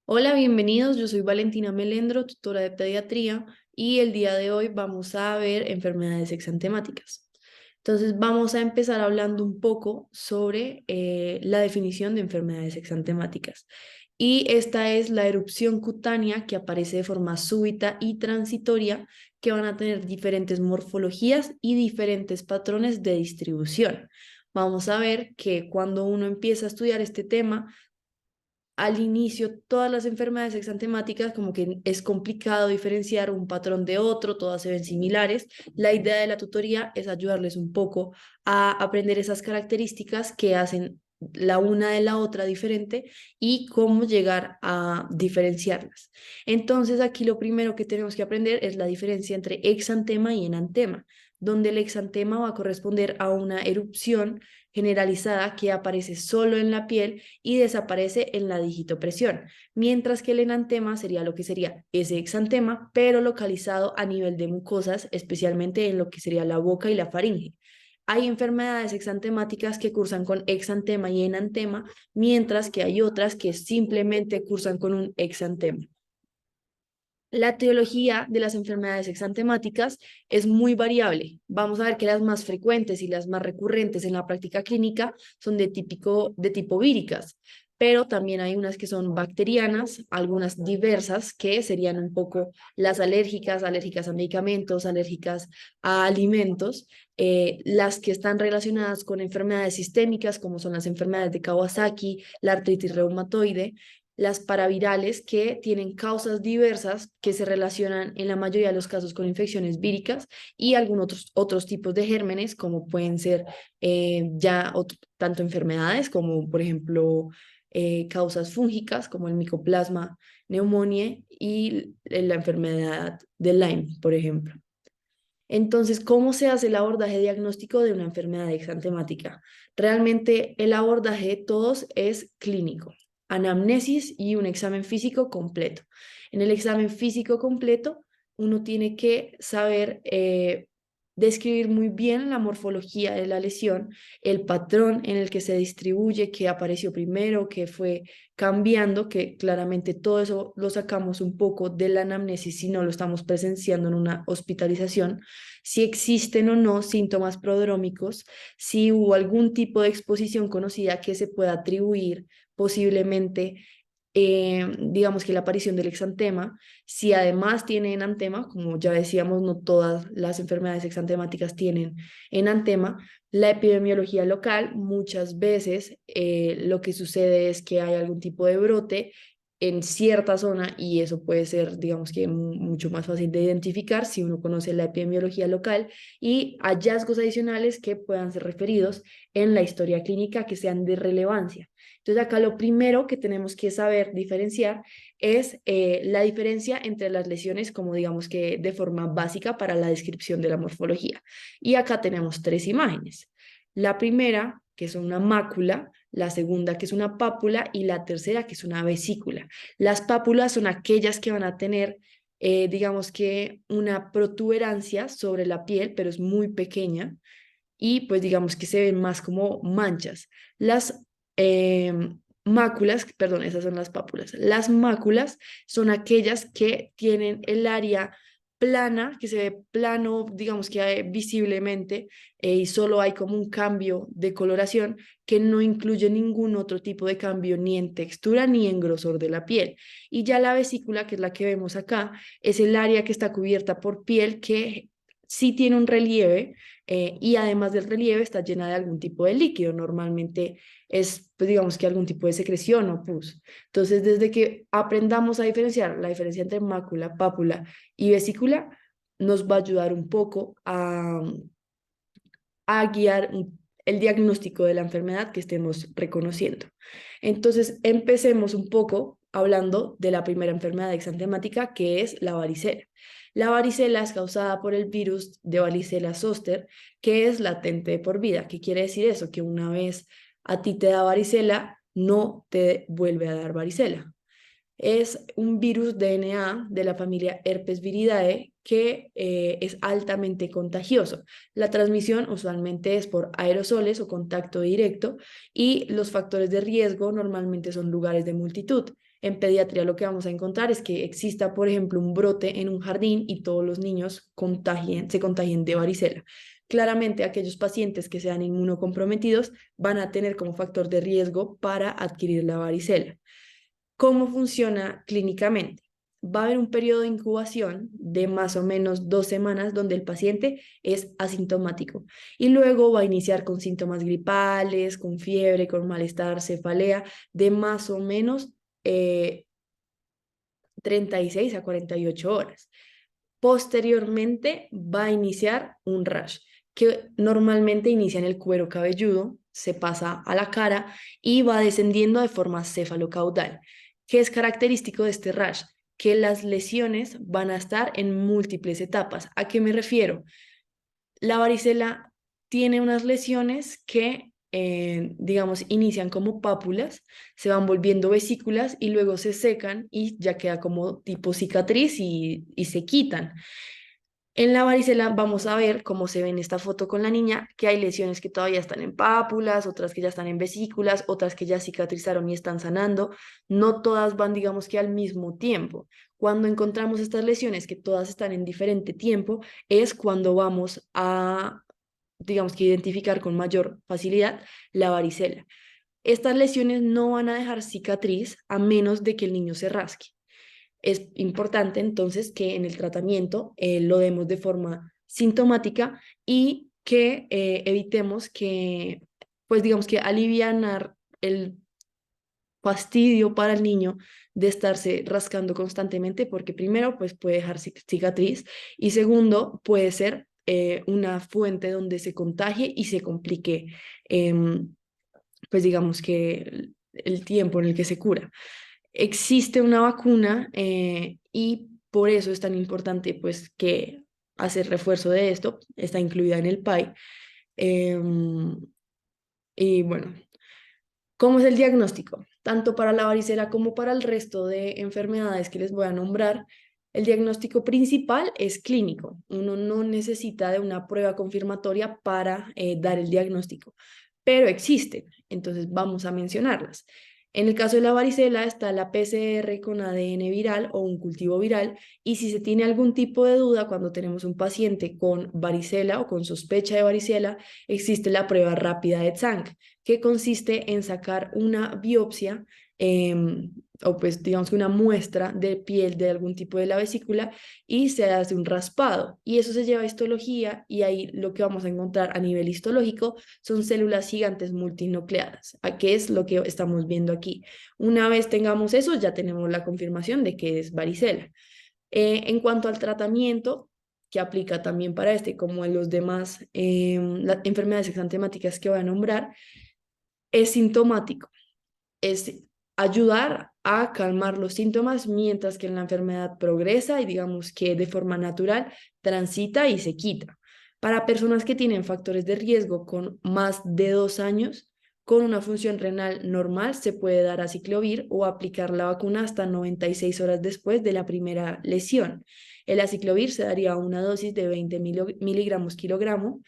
Hola, bienvenidos. Yo soy Valentina Melendro, tutora de pediatría, y el día de hoy vamos a ver enfermedades exantemáticas. Entonces, vamos a empezar hablando un poco sobre la definición de enfermedades exantemáticas. Y esta es la erupción cutánea que aparece de forma súbita y transitoria, que van a tener diferentes morfologías y diferentes patrones de distribución. Vamos a ver que cuando uno empieza a estudiar este tema, al inicio todas las enfermedades exantemáticas como que es complicado diferenciar un patrón de otro, todas se ven similares. La idea de la tutoría es ayudarles un poco a aprender esas características que hacen la una de la otra diferente y cómo llegar a diferenciarlas. Entonces aquí lo primero que tenemos que aprender es la diferencia entre exantema y enantema, donde el exantema va a corresponder a una erupción generalizada que aparece solo en la piel y desaparece en la digitopresión, mientras que el enantema sería lo que sería ese exantema, pero localizado a nivel de mucosas, especialmente en lo que sería la boca y la faringe. Hay enfermedades exantemáticas que cursan con exantema y enantema, mientras que hay otras que simplemente cursan con un exantema. La etiología de las enfermedades exantemáticas es muy variable. Vamos a ver que las más frecuentes y las más recurrentes en la práctica clínica son de tipo víricas, pero también hay unas que son bacterianas, algunas diversas que serían un poco las alérgicas, alérgicas a medicamentos, alérgicas a alimentos, las que están relacionadas con enfermedades sistémicas como son las enfermedades de Kawasaki, la artritis reumatoide, las paravirales que tienen causas diversas que se relacionan en la mayoría de los casos con infecciones víricas y algunos otros tipos de gérmenes como pueden ser tanto enfermedades como por ejemplo causas fúngicas como el micoplasma pneumoniae y la enfermedad de Lyme, por ejemplo. Entonces, ¿cómo se hace el abordaje diagnóstico de una enfermedad exantemática? Realmente el abordaje de todos es clínico, anamnesis y un examen físico completo. En el examen físico completo, uno tiene que saber describir muy bien la morfología de la lesión, el patrón en el que se distribuye, qué apareció primero, qué fue cambiando, que claramente todo eso lo sacamos un poco de la anamnesis si no lo estamos presenciando en una hospitalización, si existen o no síntomas prodrómicos, si hubo algún tipo de exposición conocida que se pueda atribuir posiblemente, digamos que la aparición del exantema, si además tiene enantema, como ya decíamos, no todas las enfermedades exantemáticas tienen enantema, la epidemiología local, muchas veces lo que sucede es que hay algún tipo de brote en cierta zona y eso puede ser, digamos que mucho más fácil de identificar si uno conoce la epidemiología local y hallazgos adicionales que puedan ser referidos en la historia clínica que sean de relevancia. Entonces acá lo primero que tenemos que saber diferenciar es la diferencia entre las lesiones como digamos que de forma básica para la descripción de la morfología. Y acá tenemos tres imágenes. La primera, que es una mácula, la segunda, que es una pápula, y la tercera, que es una vesícula. Las pápulas son aquellas que van a tener, digamos que una protuberancia sobre la piel, pero es muy pequeña, y pues digamos que se ven más como manchas. Las eh, máculas, perdón, esas son las pápulas. Las máculas son aquellas que tienen el área plana, que se ve plano, digamos que visiblemente, y solo hay como un cambio de coloración que no incluye ningún otro tipo de cambio ni en textura ni en grosor de la piel. Y ya la vesícula, que es la que vemos acá, es el área que está cubierta por piel que sí tiene un relieve, y además del relieve está llena de algún tipo de líquido, normalmente es, pues digamos que algún tipo de secreción o pus. Entonces, desde que aprendamos a diferenciar la diferencia entre mácula, pápula y vesícula, nos va a ayudar un poco a guiar el diagnóstico de la enfermedad que estemos reconociendo. Entonces, empecemos un poco hablando de la primera enfermedad exantemática, que es la varicela. La varicela es causada por el virus de varicela zoster, que es latente de por vida. ¿Qué quiere decir eso? Que una vez a ti te da varicela, no te vuelve a dar varicela. Es un virus DNA de la familia Herpes viridae que es altamente contagioso. La transmisión usualmente es por aerosoles o contacto directo y los factores de riesgo normalmente son lugares de multitud. En pediatría lo que vamos a encontrar es que exista, por ejemplo, un brote en un jardín y todos los niños se contagien de varicela. Claramente, aquellos pacientes que sean inmunocomprometidos van a tener como factor de riesgo para adquirir la varicela. ¿Cómo funciona clínicamente? Va a haber un periodo de incubación de más o menos 2 semanas donde el paciente es asintomático y luego va a iniciar con síntomas gripales, con fiebre, con malestar, cefalea de más o menos 36 a 48 horas. Posteriormente va a iniciar un rash que normalmente inicia en el cuero cabelludo, se pasa a la cara y va descendiendo de forma cefalocaudal. ¿Qué es característico de este rash? Que las lesiones van a estar en múltiples etapas. ¿A qué me refiero? La varicela tiene unas lesiones que, digamos, inician como pápulas, se van volviendo vesículas y luego se secan y ya queda como tipo cicatriz y se quitan. En la varicela vamos a ver, cómo se ve en esta foto con la niña, que hay lesiones que todavía están en pápulas, otras que ya están en vesículas, otras que ya cicatrizaron y están sanando. No todas van, digamos que al mismo tiempo. Cuando encontramos estas lesiones que todas están en diferente tiempo, es cuando vamos a, digamos que identificar con mayor facilidad la varicela. Estas lesiones no van a dejar cicatriz a menos de que el niño se rasque. Es importante entonces que en el tratamiento lo demos de forma sintomática y que evitemos que, pues digamos que alivianar el fastidio para el niño de estarse rascando constantemente, porque primero, pues puede dejar cicatriz y segundo, puede ser una fuente donde se contagie y se complique, pues digamos que el tiempo en el que se cura. Existe una vacuna y por eso es tan importante pues que hacer refuerzo de esto, está incluida en el PAI. Y bueno, ¿cómo es el diagnóstico? Tanto para la varicela como para el resto de enfermedades que les voy a nombrar, el diagnóstico principal es clínico. Uno no necesita de una prueba confirmatoria para dar el diagnóstico, pero existen, entonces vamos a mencionarlas. En el caso de la varicela está la PCR con ADN viral o un cultivo viral y si se tiene algún tipo de duda cuando tenemos un paciente con varicela o con sospecha de varicela, existe la prueba rápida de Zank, que consiste en sacar una biopsia o pues digamos que una muestra de piel de algún tipo de la vesícula y se hace un raspado y eso se lleva a histología y ahí lo que vamos a encontrar a nivel histológico son células gigantes multinucleadas, que es lo que estamos viendo aquí. Una vez tengamos eso ya tenemos la confirmación de que es varicela. En cuanto al tratamiento, que aplica también para este, como en los demás las enfermedades exantemáticas que voy a nombrar, es sintomático, es ayudar a calmar los síntomas mientras que la enfermedad progresa y digamos que de forma natural transita y se quita. Para personas que tienen factores de riesgo con más de 2 años, con una función renal normal se puede dar aciclovir o aplicar la vacuna hasta 96 horas después de la primera lesión. El aciclovir se daría una dosis de 20 miligramos kilogramo,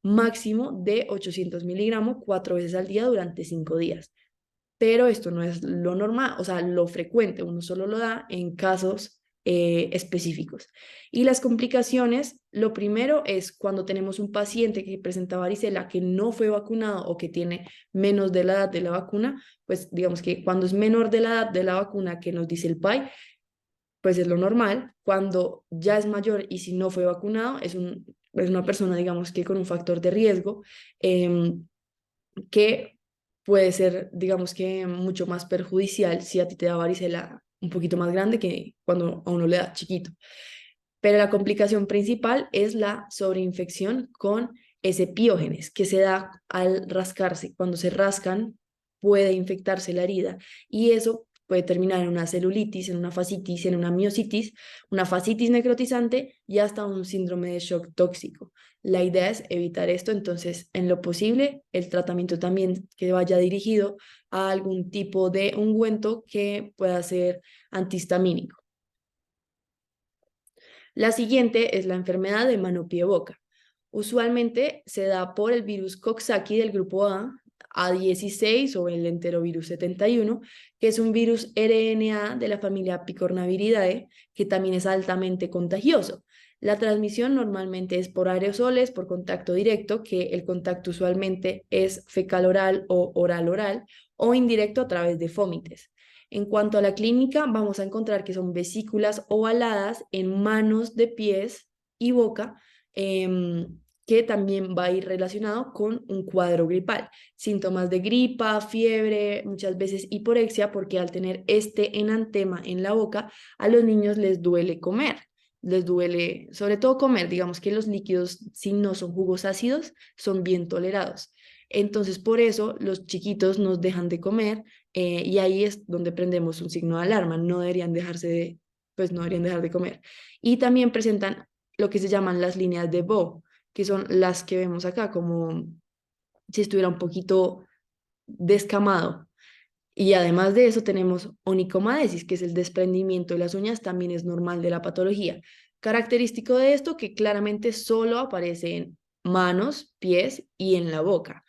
máximo de 800 miligramos 4 veces al día durante 5 días, pero esto no es lo normal, o sea, lo frecuente, uno solo lo da en casos específicos. Y las complicaciones, lo primero es cuando tenemos un paciente que presenta varicela que no fue vacunado o que tiene menos de la edad de la vacuna, pues digamos que cuando es menor de la edad de la vacuna que nos dice el PAI, pues es lo normal. Cuando ya es mayor y si no fue vacunado, es una persona, digamos que con un factor de riesgo. Que puede ser, digamos que mucho más perjudicial si a ti te da varicela un poquito más grande que cuando a uno le da chiquito. Pero la complicación principal es la sobreinfección con ese piógenes que se da al rascarse. Cuando se rascan puede infectarse la herida y eso puede terminar en una celulitis, en una fascitis, en una fascitis necrotizante y hasta un síndrome de shock tóxico. La idea es evitar esto, entonces, en lo posible, el tratamiento también que vaya dirigido a algún tipo de ungüento que pueda ser antihistamínico. La siguiente es la enfermedad de mano-pie-boca. Usualmente se da por el virus Coxsackie del grupo A, A16 o el enterovirus 71, que es un virus RNA de la familia Picornaviridae, que también es altamente contagioso. La transmisión normalmente es por aerosoles, por contacto directo, que el contacto usualmente es fecal-oral o oral-oral, o indirecto a través de fómites. En cuanto a la clínica, vamos a encontrar que son vesículas ovaladas en manos, de pies y boca, que también va a ir relacionado con un cuadro gripal. Síntomas de gripa, fiebre, muchas veces hiporexia, porque al tener este enantema en la boca, a los niños les duele comer. Les duele, sobre todo comer, digamos que los líquidos, si no son jugos ácidos, son bien tolerados. Entonces, por eso los chiquitos nos dejan de comer y ahí es donde prendemos un signo de alarma. No deberían no deberían dejar de comer. Y también presentan lo que se llaman las líneas de Bow, que son las que vemos acá, como si estuviera un poquito descamado. Y además de eso tenemos onicomadesis, que es el desprendimiento de las uñas, también es normal de la patología. Característico de esto que claramente solo aparece en manos, pies y en la boca.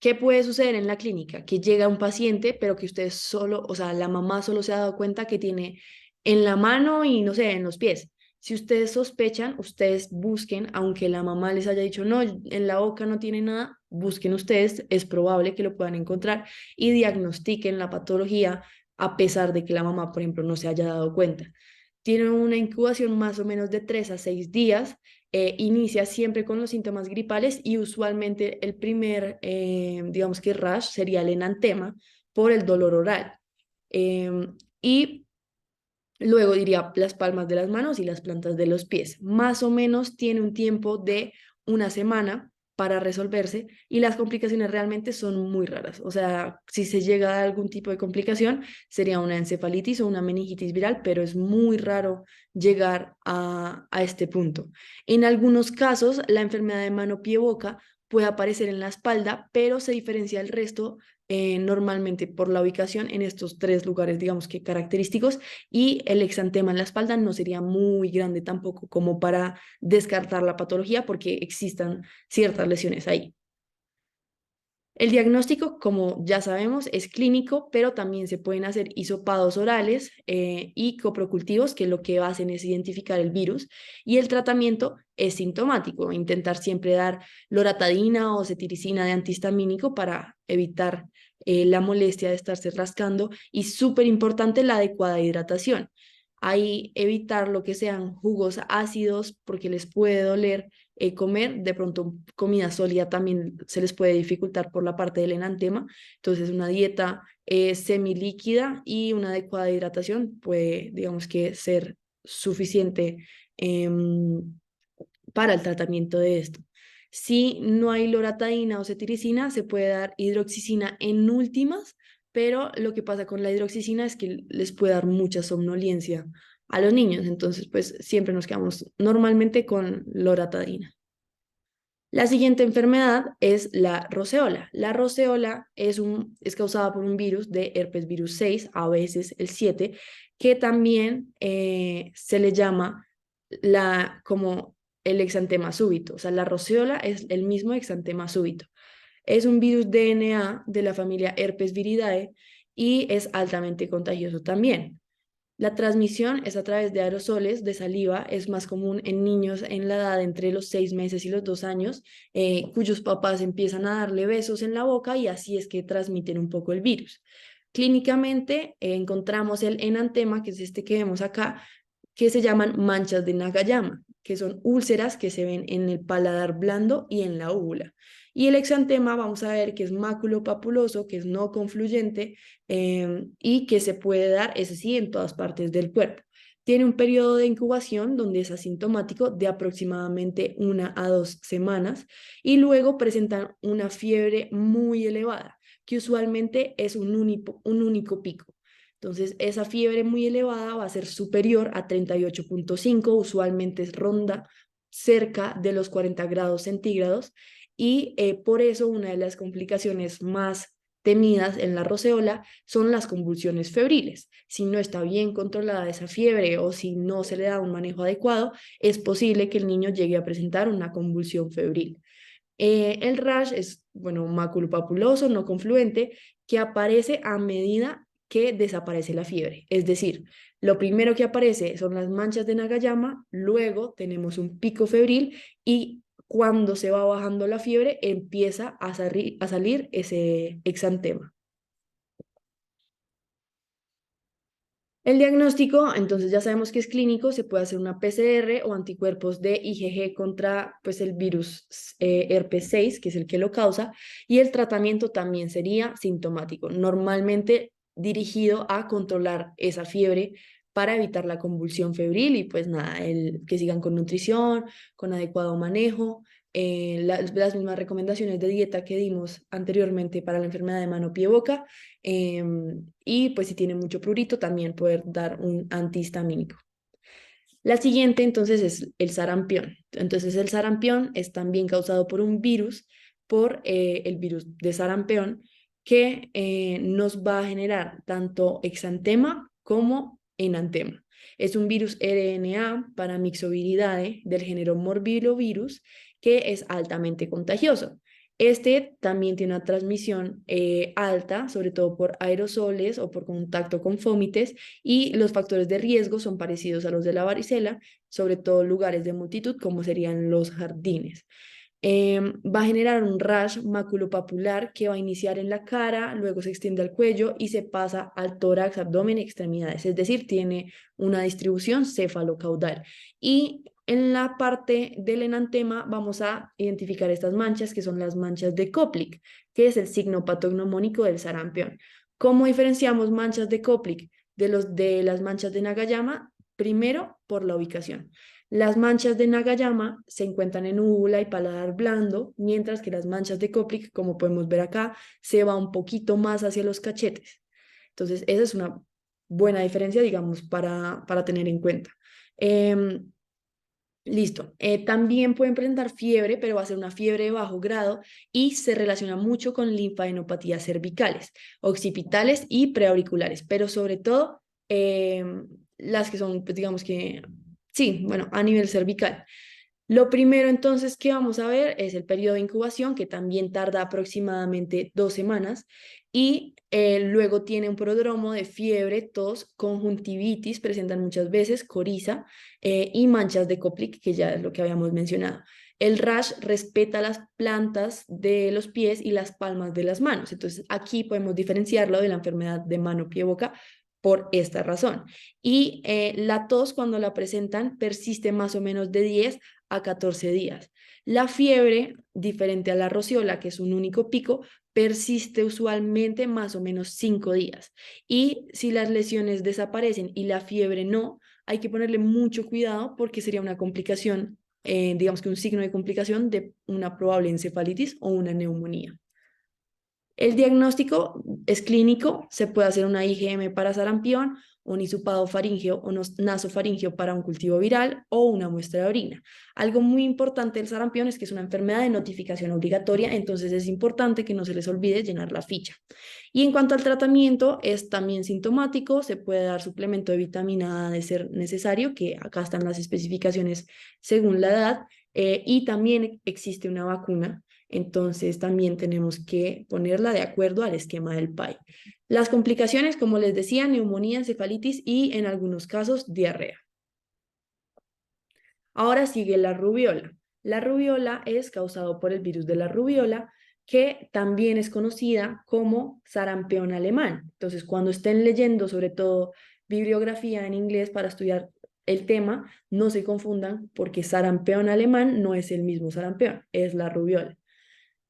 ¿Qué puede suceder en la clínica? Que llega un paciente, pero que usted solo, o sea, la mamá solo se ha dado cuenta que tiene en la mano y no sé, en los pies. Si ustedes sospechan, ustedes busquen, aunque la mamá les haya dicho, no, en la boca no tiene nada, busquen ustedes, es probable que lo puedan encontrar y diagnostiquen la patología a pesar de que la mamá, por ejemplo, no se haya dado cuenta. Tiene una incubación más o menos de 3 a 6 días. Inicia siempre con los síntomas gripales y usualmente el primer, digamos que rash sería el enantema por el dolor oral. Y luego diría las palmas de las manos y las plantas de los pies. Más o menos tiene un tiempo de una semana para resolverse y las complicaciones realmente son muy raras. O sea, si se llega a algún tipo de complicación, sería una encefalitis o una meningitis viral, pero es muy raro llegar a este punto. En algunos casos, la enfermedad de mano-pie-boca puede aparecer en la espalda, pero se diferencia del resto normalmente por la ubicación en estos tres lugares, digamos que característicos, y el exantema en la espalda no sería muy grande tampoco como para descartar la patología porque existan ciertas lesiones ahí. El diagnóstico, como ya sabemos, es clínico, pero también se pueden hacer hisopados orales y coprocultivos, que lo que hacen es identificar el virus, y el tratamiento es sintomático, intentar siempre dar loratadina o cetiricina de antihistamínico para evitar la molestia de estarse rascando, y súper importante la adecuada hidratación. Ahí evitar lo que sean jugos ácidos porque les puede doler comer, de pronto comida sólida también se les puede dificultar por la parte del enantema, entonces una dieta semilíquida y una adecuada hidratación puede, digamos que, ser suficiente para el tratamiento de esto. Si no hay loratadina o cetiricina, se puede dar hidroxicina en últimas, pero lo que pasa con la hidroxicina es que les puede dar mucha somnolencia a los niños, entonces pues siempre nos quedamos normalmente con loratadina. La siguiente enfermedad es la roceola. La roceola es causada por un virus de herpes virus 6, a veces el 7, que también se le llama como el exantema súbito. O sea, la roceola es el mismo exantema súbito. Es un virus DNA de la familia Herpes viridae y es altamente contagioso también. La transmisión es a través de aerosoles de saliva, es más común en niños en la edad entre los 6 meses y los 2 años, cuyos papás empiezan a darle besos en la boca y así es que transmiten un poco el virus. Clínicamente encontramos el enantema, que es este que vemos acá, que se llaman manchas de Nagayama, que son úlceras que se ven en el paladar blando y en la úvula. Y el exantema vamos a ver que es maculopapuloso, que es no confluyente y que se puede dar, ese sí, en todas partes del cuerpo. Tiene un periodo de incubación donde es asintomático de aproximadamente 1 a 2 semanas y luego presentan una fiebre muy elevada, que usualmente es un único pico. Entonces, esa fiebre muy elevada va a ser superior a 38,5, usualmente ronda cerca de los 40 grados centígrados y por eso una de las complicaciones más temidas en la roceola son las convulsiones febriles. Si no está bien controlada esa fiebre o si no se le da un manejo adecuado, es posible que el niño llegue a presentar una convulsión febril. El rash es, bueno, un maculopapuloso no confluente que aparece a medida que desaparece la fiebre. Es decir, lo primero que aparece son las manchas de Nagayama, luego tenemos un pico febril y cuando se va bajando la fiebre empieza a salir ese exantema. El diagnóstico, entonces ya sabemos que es clínico, se puede hacer una PCR o anticuerpos de IgG contra pues, el virus herpes 6, que es el que lo causa, y el tratamiento también sería sintomático, normalmente dirigido a controlar esa fiebre para evitar la convulsión febril y pues nada, que sigan con nutrición, con adecuado manejo, las mismas recomendaciones de dieta que dimos anteriormente para la enfermedad de mano, pie, boca. Y pues si tiene mucho prurito, también poder dar un antihistamínico. La siguiente entonces es el sarampión. Entonces el sarampión es también causado por un virus, por el virus de sarampión, que nos va a generar tanto exantema como enantema. Es un virus RNA para mixoviridae del género morbillovirus que es altamente contagioso. Este también tiene una transmisión alta, sobre todo por aerosoles o por contacto con fómites, y los factores de riesgo son parecidos a los de la varicela, sobre todo lugares de multitud como serían los jardines. Va a generar un rash maculopapular que va a iniciar en la cara, luego se extiende al cuello y se pasa al tórax, abdomen y extremidades, es decir, tiene una distribución cefalocaudal. Y en la parte del enantema vamos a identificar estas manchas que son las manchas de Koplik, que es el signo patognomónico del sarampión. ¿Cómo diferenciamos manchas de Koplik de las manchas de Nagayama? Primero, por la ubicación. Las manchas de Nagayama se encuentran en úvula y paladar blando, mientras que las manchas de Koplik, como podemos ver acá, se va un poquito más hacia los cachetes. Entonces, esa es una buena diferencia, digamos, para tener en cuenta. Listo. También pueden presentar fiebre, pero va a ser una fiebre de bajo grado y se relaciona mucho con linfadenopatías cervicales, occipitales y preauriculares, pero sobre todo las que son, pues, digamos que, sí, bueno, a nivel cervical. Lo primero entonces que vamos a ver es el periodo de incubación, que también tarda aproximadamente 2 semanas, y luego tiene un prodromo de fiebre, tos, conjuntivitis, presentan muchas veces, coriza y manchas de Koplik, que ya es lo que habíamos mencionado. El rash respeta las plantas de los pies y las palmas de las manos, entonces aquí podemos diferenciarlo de la enfermedad de mano, pie, boca por esta razón. Y la tos, cuando la presentan, persiste más o menos de 10 a 14 días. La fiebre, diferente a la rociola, que es un único pico, persiste usualmente más o menos 5 días. Y si las lesiones desaparecen y la fiebre no, hay que ponerle mucho cuidado porque sería una complicación, digamos que un signo de complicación de una probable encefalitis o una neumonía. El diagnóstico es clínico, se puede hacer una IgM para sarampión, un hisopado faríngeo o nasofaríngeo para un cultivo viral o una muestra de orina. Algo muy importante del sarampión es que es una enfermedad de notificación obligatoria, entonces es importante que no se les olvide llenar la ficha. Y en cuanto al tratamiento, es también sintomático, se puede dar suplemento de vitamina A de ser necesario, que acá están las especificaciones según la edad, y también existe una vacuna, entonces también tenemos que ponerla de acuerdo al esquema del PAI. Las complicaciones, como les decía, neumonía, encefalitis y en algunos casos diarrea. Ahora sigue la rubiola. La rubiola es causado por el virus de la rubiola, que también es conocida como sarampión alemán. Entonces, cuando estén leyendo sobre todo bibliografía en inglés para estudiar el tema, no se confundan porque sarampión alemán no es el mismo sarampión, es la rubiola.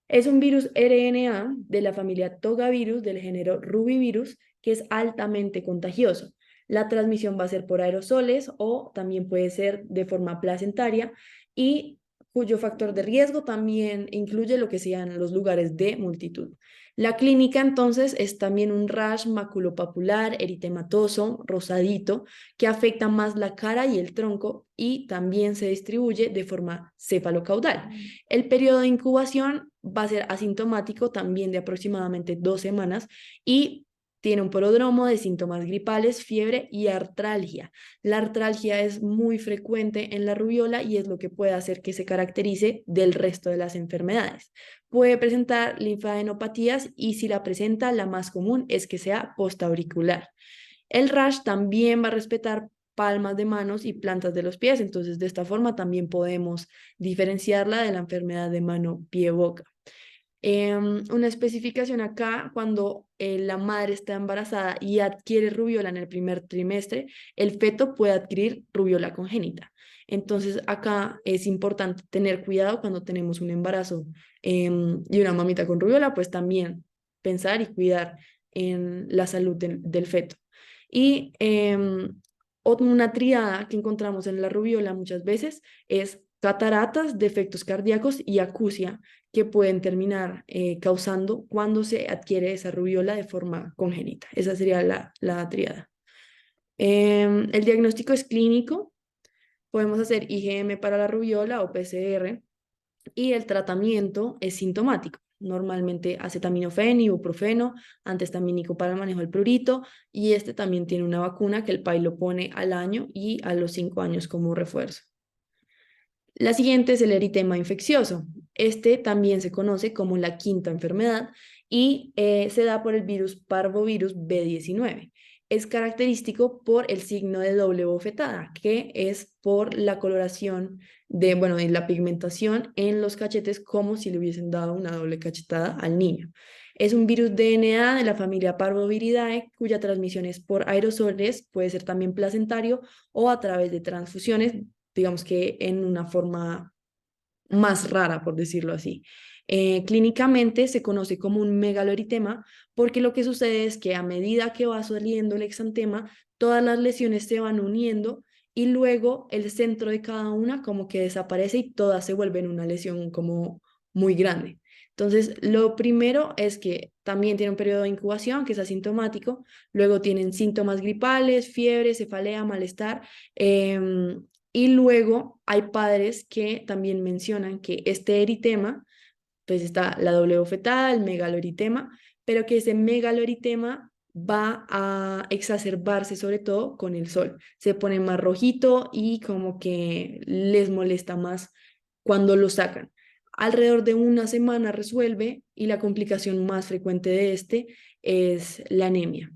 Es un virus RNA de la familia Togavirus del género Rubivirus que es altamente contagioso. La transmisión va a ser por aerosoles o también puede ser de forma placentaria y cuyo factor de riesgo también incluye lo que sean los lugares de multitud. La clínica entonces es también un rash maculopapular, eritematoso, rosadito, que afecta más la cara y el tronco y también se distribuye de forma cefalocaudal. El periodo de incubación va a ser asintomático también de aproximadamente 2 semanas y tiene un prodromo de síntomas gripales, fiebre y artralgia. La artralgia es muy frecuente en la rubiola y es lo que puede hacer que se caracterice del resto de las enfermedades. Puede presentar linfadenopatías y si la presenta, la más común es que sea postauricular. El rash también va a respetar palmas de manos y plantas de los pies, entonces de esta forma también podemos diferenciarla de la enfermedad de mano, pie, boca. Una especificación acá, cuando la madre está embarazada y adquiere rubiola en el primer trimestre, el feto puede adquirir rubiola congénita. Entonces acá es importante tener cuidado cuando tenemos un embarazo y una mamita con rubiola, pues también pensar y cuidar en la salud del feto. Y una triada que encontramos en la rubiola muchas veces es cataratas, defectos cardíacos y acusia que pueden terminar causando cuando se adquiere esa rubiola de forma congénita. Esa sería la tríada. El diagnóstico es clínico. Podemos hacer IgM para la rubiola o PCR y el tratamiento es sintomático. Normalmente acetaminofén, ibuprofeno, antihistamínico para el manejo del prurito y este también tiene una vacuna que el PAI lo pone al año y a los 5 años como refuerzo. La siguiente es el eritema infeccioso. Este también se conoce como la quinta enfermedad y se da por el virus parvovirus B19. Es característico por el signo de doble bofetada, que es por la coloración de la pigmentación en los cachetes, como si le hubiesen dado una doble cachetada al niño. Es un virus DNA de la familia Parvoviridae, cuya transmisión es por aerosoles, puede ser también placentario o a través de transfusiones, digamos que en una forma más rara, por decirlo así. Clínicamente se conoce como un megaloeritema porque lo que sucede es que a medida que va saliendo el exantema, todas las lesiones se van uniendo y luego el centro de cada una como que desaparece y todas se vuelven una lesión como muy grande. Entonces, lo primero es que también tiene un periodo de incubación que es asintomático, luego tienen síntomas gripales, fiebre, cefalea, malestar, y luego hay padres que también mencionan que este eritema, pues está la doble bofetada, el megaloeritema, pero que ese megaloeritema va a exacerbarse sobre todo con el sol. Se pone más rojito y como que les molesta más cuando lo sacan. Alrededor de 1 semana resuelve y la complicación más frecuente de este es la anemia.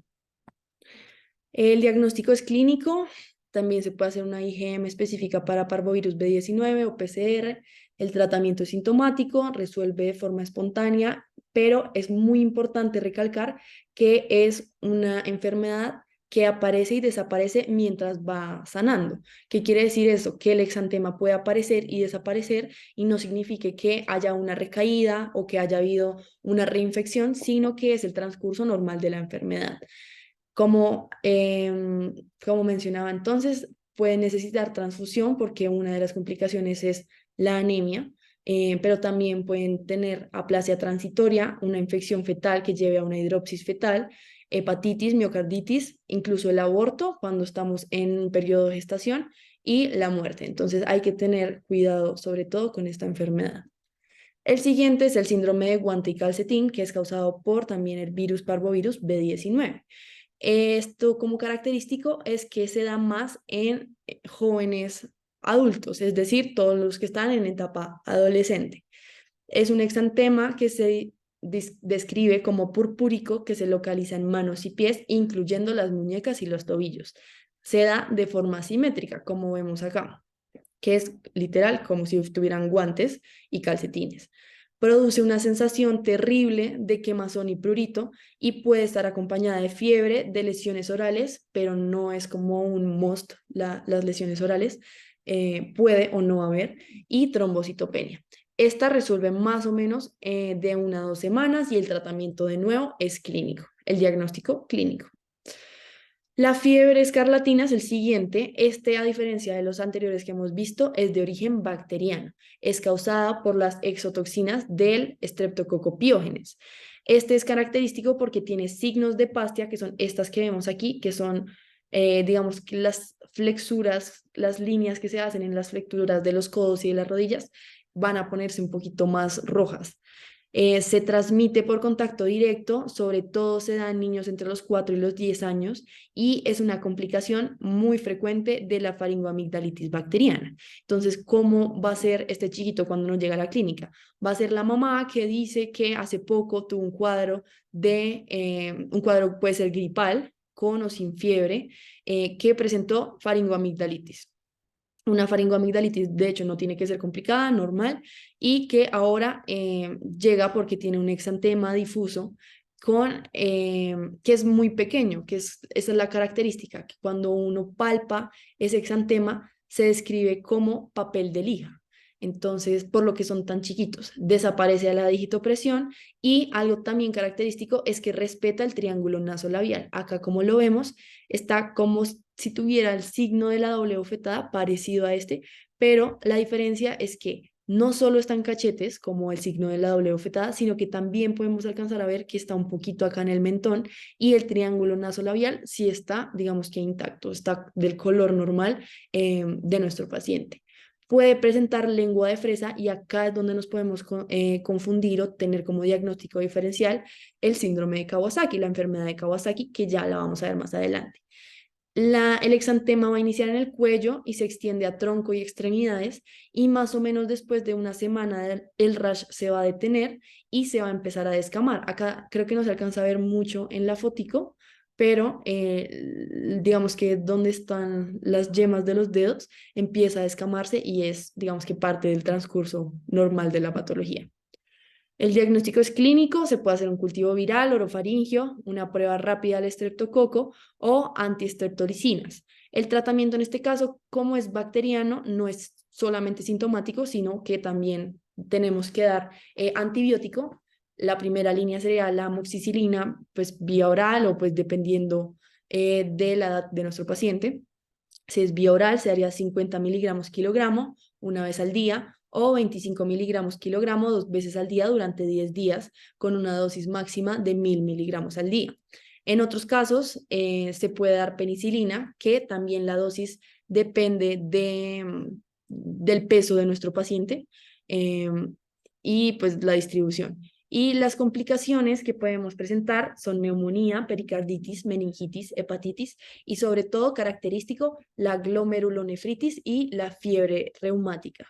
El diagnóstico es clínico, también se puede hacer una IgM específica para parvovirus B19 o PCR. El tratamiento es sintomático, resuelve de forma espontánea, pero es muy importante recalcar que es una enfermedad que aparece y desaparece mientras va sanando. ¿Qué quiere decir eso? Que el exantema puede aparecer y desaparecer y no signifique que haya una recaída o que haya habido una reinfección, sino que es el transcurso normal de la enfermedad. Como mencionaba entonces, puede necesitar transfusión porque una de las complicaciones es la anemia, pero también pueden tener aplasia transitoria, una infección fetal que lleve a una hidropsis fetal, hepatitis, miocarditis, incluso el aborto cuando estamos en un periodo de gestación y la muerte. Entonces hay que tener cuidado sobre todo con esta enfermedad. El siguiente es el síndrome de guante y calcetín, que es causado por también el virus parvovirus B19. Esto como característico es que se da más en jóvenes adultos, es decir, todos los que están en etapa adolescente. Es un exantema que se describe como purpúrico que se localiza en manos y pies, incluyendo las muñecas y los tobillos. Se da de forma simétrica, como vemos acá, que es literal como si estuvieran guantes y calcetines. Produce una sensación terrible de quemazón y prurito y puede estar acompañada de fiebre, de lesiones orales, pero no es como un must las lesiones orales, puede o no haber, y trombocitopenia. Esta resuelve más o menos de 1 a 2 semanas y el tratamiento de nuevo es clínico, el diagnóstico clínico. La fiebre escarlatina es el siguiente. Este, a diferencia de los anteriores que hemos visto, es de origen bacteriano. Es causada por las exotoxinas del Streptococcus pyogenes. Este es característico porque tiene signos de Pastia, que son estas que vemos aquí, que son, digamos, que las flexuras, las líneas que se hacen en las flexuras de los codos y de las rodillas van a ponerse un poquito más rojas. Se transmite por contacto directo, sobre todo se da en niños entre los 4 y los 10 años y es una complicación muy frecuente de la faringoamigdalitis bacteriana. Entonces, ¿cómo va a ser este chiquito cuando no llega a la clínica? Va a ser la mamá que dice que hace poco tuvo un cuadro puede ser gripal, con o sin fiebre, que presentó faringoamigdalitis. Una faringoamigdalitis, de hecho, no tiene que ser complicada, normal, y que ahora llega porque tiene un exantema difuso que es muy pequeño, esa es la característica, que cuando uno palpa ese exantema se describe como papel de lija. Entonces, por lo que son tan chiquitos, desaparece a la digitopresión y algo también característico es que respeta el triángulo nasolabial. Acá, como lo vemos, está como si tuviera el signo de la doble bofetada parecido a este, pero la diferencia es que no solo están cachetes, como el signo de la doble bofetada, sino que también podemos alcanzar a ver que está un poquito acá en el mentón y el triángulo nasolabial sí está, digamos que intacto, está del color normal de nuestro paciente. Puede presentar lengua de fresa y acá es donde nos podemos confundir o tener como diagnóstico diferencial el síndrome de Kawasaki, la enfermedad de Kawasaki, que ya la vamos a ver más adelante. El exantema va a iniciar en el cuello y se extiende a tronco y extremidades y más o menos después de una semana el rash se va a detener y se va a empezar a descamar. Acá creo que no se alcanza a ver mucho en la fotico, pero digamos que donde están las yemas de los dedos empieza a descamarse y es, digamos que parte del transcurso normal de la patología. El diagnóstico es clínico, se puede hacer un cultivo viral, orofaringio, una prueba rápida al estreptococo o antistreptolicinas. El tratamiento en este caso, como es bacteriano, no es solamente sintomático, sino que también tenemos que dar antibiótico. La primera línea sería la amoxicilina, pues vía oral o pues dependiendo de la edad de nuestro paciente. Si es vía oral, se daría 50 miligramos kilogramo una vez al día o 25 miligramos kilogramo 2 veces al día durante 10 días con una dosis máxima de 1000 miligramos al día. En otros casos, se puede dar penicilina, que también la dosis depende del peso de nuestro paciente eh, y pues la distribución. Y las complicaciones que podemos presentar son neumonía, pericarditis, meningitis, hepatitis y sobre todo característico la glomerulonefritis y la fiebre reumática.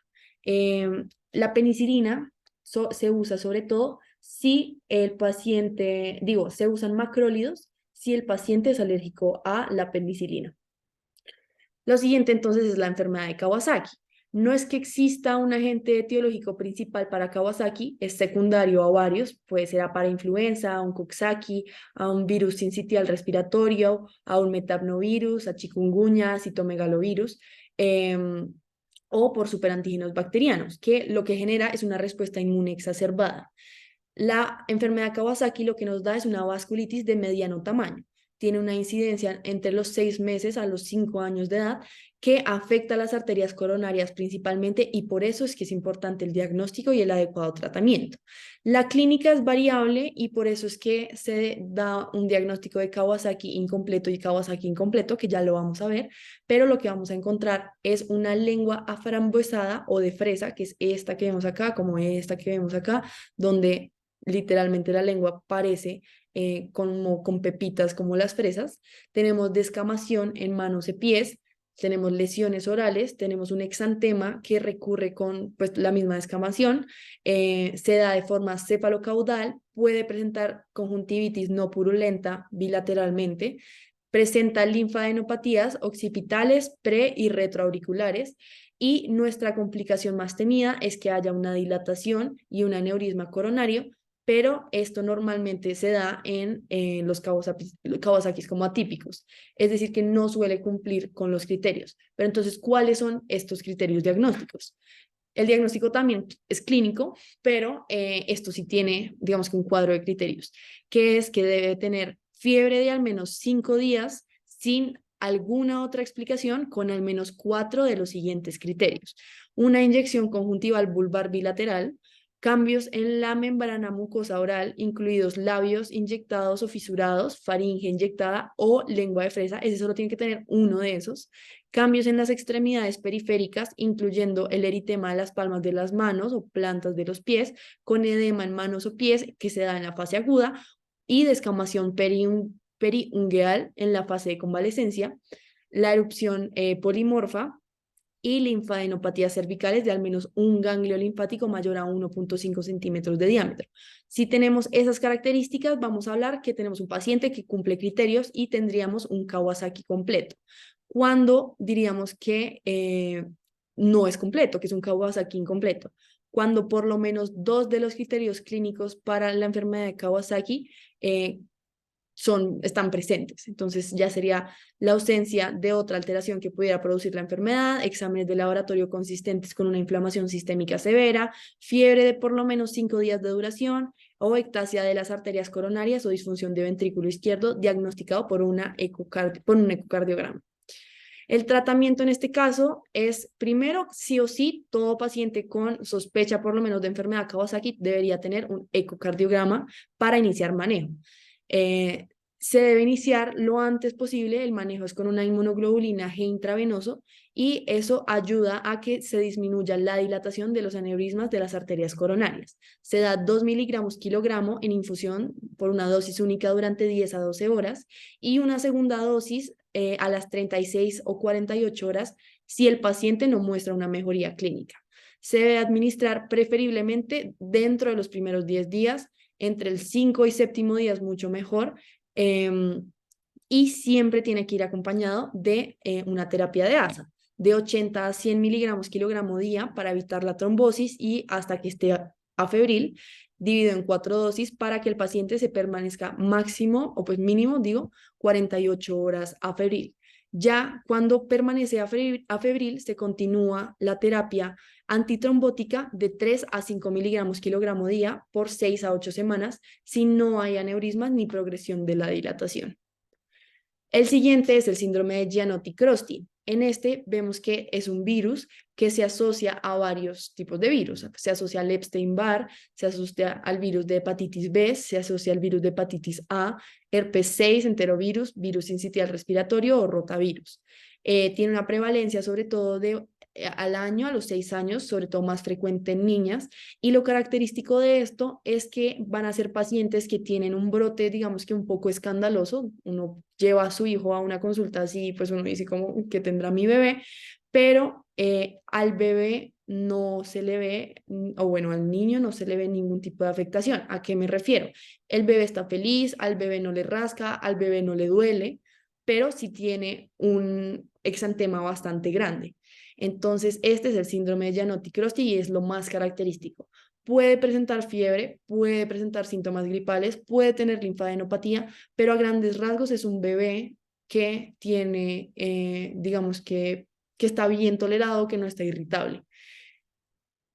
La penicilina se usa sobre todo si el paciente, digo, se usan macrólidos si el paciente es alérgico a la penicilina. Lo siguiente entonces es la enfermedad de Kawasaki. No es que exista un agente etiológico principal para Kawasaki, es secundario a varios, puede ser a parainfluenza, a un Coxsackie, a un virus sincitial respiratorio, a un metapnovirus, a chikungunya, a citomegalovirus, eh, o por superantígenos bacterianos, que lo que genera es una respuesta inmune exacerbada. La enfermedad Kawasaki lo que nos da es una vasculitis de mediano tamaño. Tiene una incidencia entre los 6 meses a los 5 años de edad que afecta a las arterias coronarias principalmente y por eso es que es importante el diagnóstico y el adecuado tratamiento. La clínica es variable y por eso es que se da un diagnóstico de Kawasaki incompleto y Kawasaki incompleto, que ya lo vamos a ver, pero lo que vamos a encontrar es una lengua aframbuesada o de fresa, que es esta que vemos acá, como esta que vemos acá, donde literalmente la lengua parece como con pepitas como las fresas. Tenemos descamación en manos y pies, tenemos lesiones orales, tenemos un exantema que recurre con pues, la misma descamación, se da de forma cefalocaudal, puede presentar conjuntivitis no purulenta bilateralmente, presenta linfadenopatías occipitales, pre y retroauriculares, y nuestra complicación más temida es que haya una dilatación y un aneurisma coronario, pero esto normalmente se da en los Kawasakis como atípicos, es decir, que no suele cumplir con los criterios. Pero entonces, ¿cuáles son estos criterios diagnósticos? El diagnóstico también es clínico, pero esto sí tiene, digamos que un cuadro de criterios, que es que debe tener fiebre de al menos 5 días sin alguna otra explicación con al menos 4 de los siguientes criterios: una inyección conjuntival vulvar bilateral, cambios en la membrana mucosa oral, incluidos labios inyectados o fisurados, faringe inyectada o lengua de fresa, ese solo tiene que tener uno de esos, cambios en las extremidades periféricas, incluyendo el eritema de las palmas de las manos o plantas de los pies, con edema en manos o pies que se da en la fase aguda, y descamación periungueal en la fase de convalescencia, la erupción polimorfa y linfadenopatías cervicales de al menos un ganglio linfático mayor a 1.5 centímetros de diámetro. Si tenemos esas características, vamos a hablar que tenemos un paciente que cumple criterios y tendríamos un Kawasaki completo. Cuando diríamos que no es completo, que es un Kawasaki incompleto, cuando por lo menos 2 de los criterios clínicos para la enfermedad de Kawasaki están presentes. Entonces ya sería la ausencia de otra alteración que pudiera producir la enfermedad, exámenes de laboratorio consistentes con una inflamación sistémica severa, fiebre de por lo menos 5 días de duración o ectasia de las arterias coronarias o disfunción de ventrículo izquierdo diagnosticado por un ecocardiograma. El tratamiento en este caso es, primero, sí o sí, todo paciente con sospecha por lo menos de enfermedad Kawasaki debería tener un ecocardiograma para iniciar manejo. Se debe iniciar lo antes posible. El manejo es con una inmunoglobulina G intravenoso y eso ayuda a que se disminuya la dilatación de los aneurismas de las arterias coronarias. Se da 2 miligramos kilogramo en infusión por una dosis única durante 10 a 12 horas y una segunda dosis a las 36 o 48 horas si el paciente no muestra una mejoría clínica. Se debe administrar preferiblemente dentro de los primeros 10 días, entre el 5 y 7º día es mucho mejor, y siempre tiene que ir acompañado de una terapia de ASA de 80 a 100 miligramos kilogramo día para evitar la trombosis y hasta que esté afebril, dividido en 4 dosis para que el paciente se permanezca máximo, o pues mínimo, digo, 48 horas afebril. Ya cuando permanece afebril, se continúa la terapia antitrombótica de 3 a 5 miligramos kilogramo día por 6 a 8 semanas si no hay aneurismas ni progresión de la dilatación. El siguiente es el síndrome de Gianotti-Crosty. En este vemos que es un virus que se asocia a varios tipos de virus. Se asocia al Epstein-Barr, se asocia al virus de hepatitis B, se asocia al virus de hepatitis A, herpes 6, enterovirus, virus sincitial respiratorio o rotavirus. Tiene una prevalencia sobre todo al año, a los 6 años, sobre todo más frecuente en niñas, y lo característico de esto es que van a ser pacientes que tienen un brote, digamos que un poco escandaloso. Uno lleva a su hijo a una consulta así, pues uno dice como que tendrá mi bebé, pero al bebé no se le ve, o bueno, al niño no se le ve ningún tipo de afectación. ¿A qué me refiero? El bebé está feliz, al bebé no le rasca, al bebé no le duele, pero sí tiene un exantema bastante grande. Entonces, este es el síndrome de Gianotti-Crosty y es lo más característico. Puede presentar fiebre, puede presentar síntomas gripales, puede tener linfadenopatía, pero a grandes rasgos es un bebé que tiene, digamos que está bien tolerado, que no está irritable.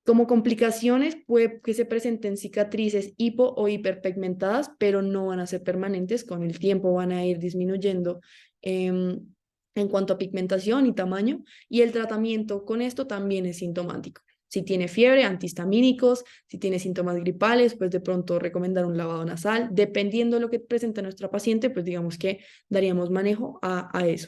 Como complicaciones puede que se presenten cicatrices hipo o hiperpigmentadas, pero no van a ser permanentes. Con el tiempo van a ir disminuyendo en cuanto a pigmentación y tamaño, y el tratamiento con esto también es sintomático. Si tiene fiebre, antihistamínicos; si tiene síntomas gripales, pues de pronto recomendar un lavado nasal. Dependiendo de lo que presenta nuestra paciente, pues digamos que daríamos manejo a eso.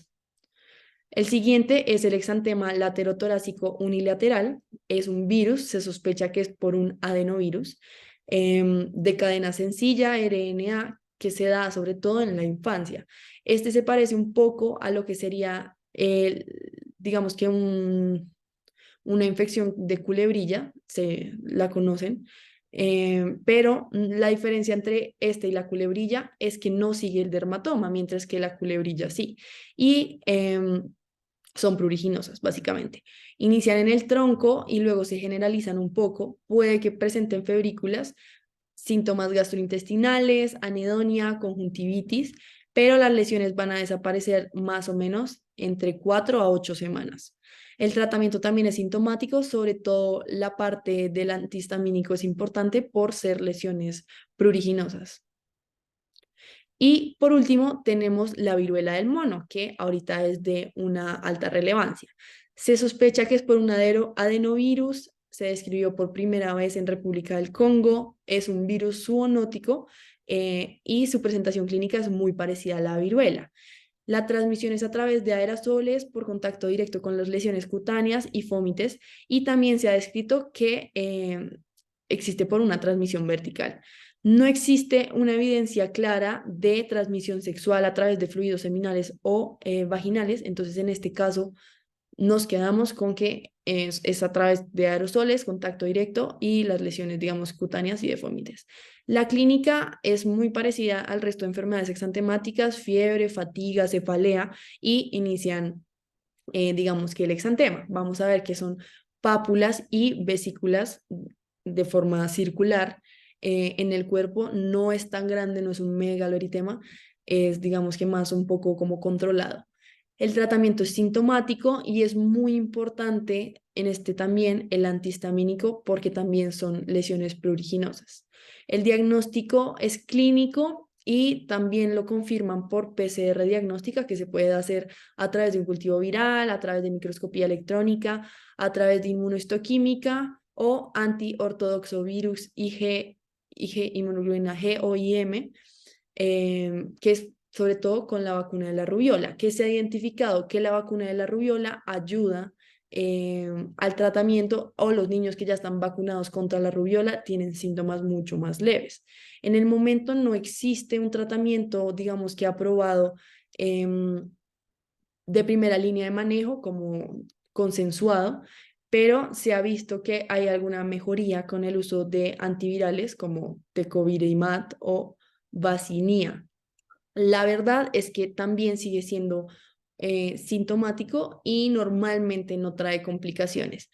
El siguiente es el exantema laterotorácico unilateral. Es un virus, se sospecha que es por un adenovirus de cadena sencilla, RNA, que se da sobre todo en la infancia. Este se parece un poco a lo que sería, digamos que una infección de culebrilla, se la conocen, pero la diferencia entre este y la culebrilla es que no sigue el dermatoma, mientras que la culebrilla sí. Y son pruriginosas, básicamente. Inician en el tronco y luego se generalizan un poco. Puede que presenten febrículas, síntomas gastrointestinales, anedonia, conjuntivitis, pero las lesiones van a desaparecer más o menos entre 4 a 8 semanas. El tratamiento también es sintomático, sobre todo la parte del antihistamínico es importante por ser lesiones pruriginosas. Y por último, tenemos la viruela del mono, que ahorita es de una alta relevancia. Se sospecha que es por un adenovirus, se describió por primera vez en República del Congo, es un virus zoonótico y su presentación clínica es muy parecida a la viruela. La transmisión es a través de aerosoles por contacto directo con las lesiones cutáneas y fómites, y también se ha descrito que existe por una transmisión vertical. No existe una evidencia clara de transmisión sexual a través de fluidos seminales o vaginales, entonces en este caso nos quedamos con que es a través de aerosoles, contacto directo y las lesiones, digamos, cutáneas y de fómites. La clínica es muy parecida al resto de enfermedades exantemáticas, fiebre, fatiga, cefalea, y inician, digamos, que el exantema. Vamos a ver que son pápulas y vesículas de forma circular en el cuerpo. No es tan grande, no es un megaloeritema, es, digamos, que más un poco como controlado. El tratamiento es sintomático y es muy importante en este también el antihistamínico porque también son lesiones pruriginosas. El diagnóstico es clínico y también lo confirman por PCR diagnóstica, que se puede hacer a través de un cultivo viral, a través de microscopía electrónica, a través de inmunohistoquímica o antiortodoxo virus inmunoglobulina G o IM, que es sobre todo con la vacuna de la rubiola, que se ha identificado que la vacuna de la rubiola ayuda al tratamiento, o los niños que ya están vacunados contra la rubiola tienen síntomas mucho más leves. En el momento no existe un tratamiento, digamos, que aprobado de primera línea de manejo como consensuado, pero se ha visto que hay alguna mejoría con el uso de antivirales como tecovirimat o vacinia. La verdad es que también sigue siendo sintomático y normalmente no trae complicaciones.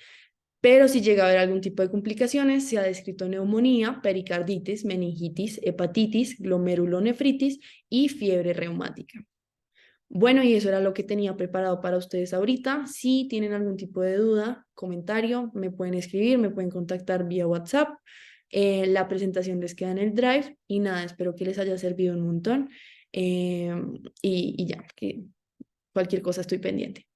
Pero si llega a haber algún tipo de complicaciones, se ha descrito neumonía, pericarditis, meningitis, hepatitis, glomerulonefritis y fiebre reumática. Bueno, y eso era lo que tenía preparado para ustedes ahorita. Si tienen algún tipo de duda, comentario, me pueden escribir, me pueden contactar vía WhatsApp. La presentación les queda en el Drive y nada, espero que les haya servido un montón. Y ya, que cualquier cosa estoy pendiente.